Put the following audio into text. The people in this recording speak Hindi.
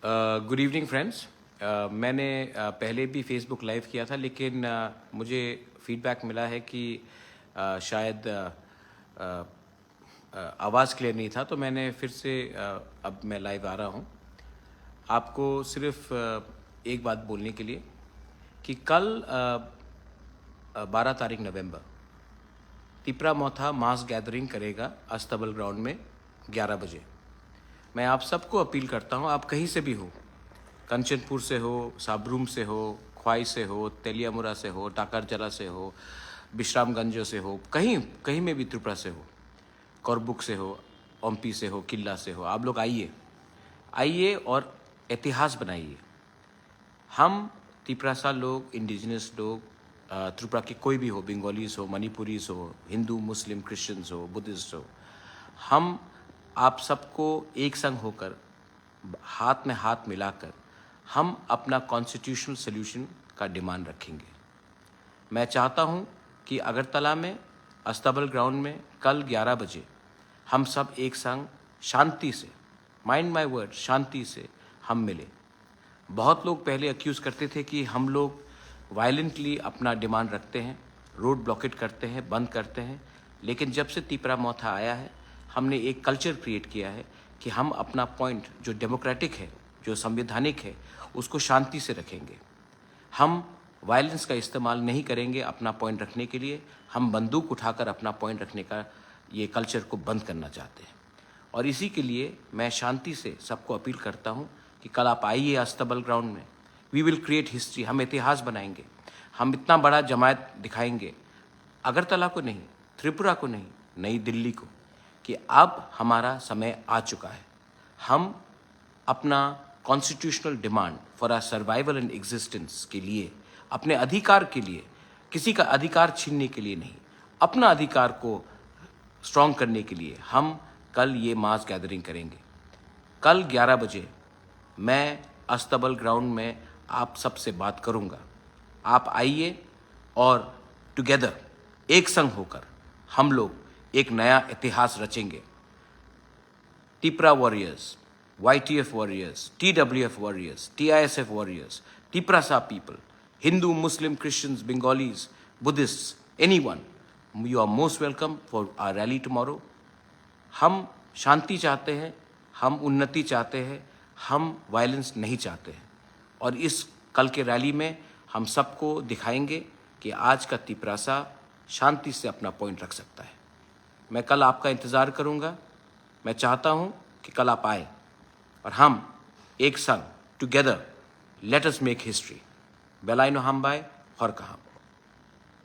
Good evening friends. मैंने पहले भी फेसबुक लाइव किया था, लेकिन मुझे फीडबैक मिला है कि शायद आवाज़ क्लियर नहीं था, तो मैंने फिर से अब मैं लाइव आ रहा हूँ आपको सिर्फ एक बात बोलने के लिए कि कल 12 तारीख नवंबर तिपरा मोथा मास गैदरिंग करेगा अस्तबल ग्राउंड में 11 बजे। मैं आप सबको अपील करता हूँ, आप कहीं से भी हो, कंचनपुर से हो, साबरूम से हो, ख्वाई से हो, तेलियामुरा से हो, टाकरजला से हो, विश्रामगंज से हो, कहीं कहीं में भी त्रिपुरा से हो, करबुक से हो, ओम्पी से हो, किला से हो, आप लोग आइए आइए और इतिहास बनाइए। हम तिपरासा लोग, इंडिजिनस लोग, त्रिपुरा के कोई भी हो, बंगालीज हो, मणिपुरीज हो, हिंदू, मुस्लिम, क्रिश्चियंस हो, बुद्धिस्ट हो, हम आप सबको एक संग होकर, हाथ में हाथ मिलाकर हम अपना कॉन्स्टिट्यूशनल सोल्यूशन का डिमांड रखेंगे। मैं चाहता हूं कि अगरतला में अस्तबल ग्राउंड में कल 11 बजे हम सब एक संग शांति से, माइंड माय वर्ड, शांति से हम मिले। बहुत लोग पहले अक्यूज़ करते थे कि हम लोग वायलेंटली अपना डिमांड रखते हैं, रोड ब्लॉकेट करते हैं, बंद करते हैं, लेकिन जब से तिपरा मोथा आया है हमने एक कल्चर क्रिएट किया है कि हम अपना पॉइंट जो डेमोक्रेटिक है, जो संवैधानिक है, उसको शांति से रखेंगे। हम वायलेंस का इस्तेमाल नहीं करेंगे अपना पॉइंट रखने के लिए। हम बंदूक उठाकर अपना पॉइंट रखने का ये कल्चर को बंद करना चाहते हैं, और इसी के लिए मैं शांति से सबको अपील करता हूँ कि कल आप आइए अस्तबल ग्राउंड में। वी विल क्रिएट हिस्ट्री, हम इतिहास बनाएंगे, हम इतना बड़ा जमायत दिखाएंगे, अगरतला को नहीं, त्रिपुरा को नहीं, नई दिल्ली को, कि अब हमारा समय आ चुका है। हम अपना constitutional demand for our survival and existence के लिए, अपने अधिकार के लिए, किसी का अधिकार छीनने के लिए नहीं, अपना अधिकार को स्ट्रॉन्ग करने के लिए हम कल ये मास गैदरिंग करेंगे। कल 11 बजे मैं अस्तबल ग्राउंड में आप सबसे बात करूंगा। आप आइए और टुगेदर, एक संग होकर हम लोग एक नया इतिहास रचेंगे। Tipra warriors, YTF warriors, TWF warriors, TISF warriors, Tiprasa people, Hindu, Muslim, Christians, Bengalis, Buddhists, anyone, you are most welcome for our rally tomorrow. हम शांति चाहते हैं, हम उन्नति चाहते हैं, हम वायलेंस नहीं चाहते हैं, और इस कल के रैली में हम सबको दिखाएंगे कि आज का तिपरासा शांति से अपना पॉइंट रख सकता है। मैं कल आपका इंतज़ार करूंगा। मैं चाहता हूं कि कल आप आए और हम एक संग together let us make history. बेलाइनो हम बाय और कहा।